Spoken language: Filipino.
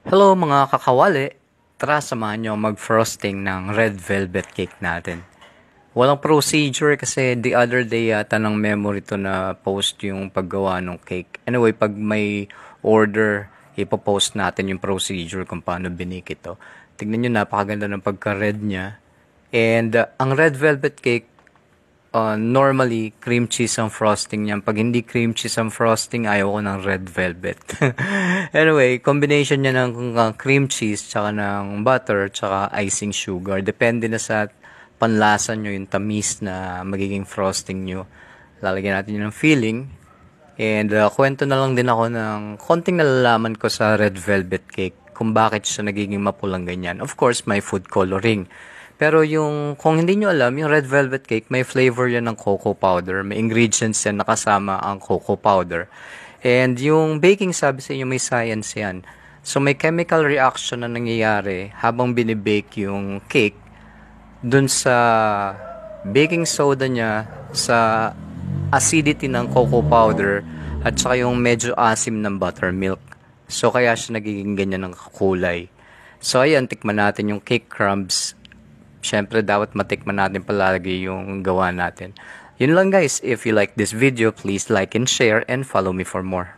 Hello mga kakawali! Tara samahan nyo mag-frosting ng red velvet cake natin. Walang procedure kasi the other day yata ng memory to na post yung paggawa ng cake. Anyway, pag may order, ipopost natin yung procedure kung paano binik ito. Tignan nyo, napakaganda ng pagka-red niya. And ang red velvet cake, normally, cream cheese ang frosting niyan. Pag hindi cream cheese ang frosting, ayaw ko ng red velvet. Anyway, combination niya ng cream cheese, tsaka ng butter, tsaka icing sugar. Depende na sa panlasa nyo, yung tamis na magiging frosting nyo. Lalagyan natin yun ng filling. And kwento na lang din ako ng konting nalalaman ko sa red velvet cake kung bakit siya nagiging mapulang ganyan. Of course, may food coloring. Pero kung hindi nyo alam, yung red velvet cake, may flavor yan ng cocoa powder. May ingredients yan nakasama ang cocoa powder. And yung baking, sabi sa inyo, may science yan. So, may chemical reaction na nangyayari habang binibake yung cake dun sa baking soda niya, sa acidity ng cocoa powder, at saka yung medyo asim ng buttermilk. So, kaya siya nagiging ganyan ng kulay. So, ayan, tikman natin yung cake crumbs. Siyempre, dapat matikman natin palagi yung gawa natin. Yun lang guys. If you like this video, please like and share and follow me for more.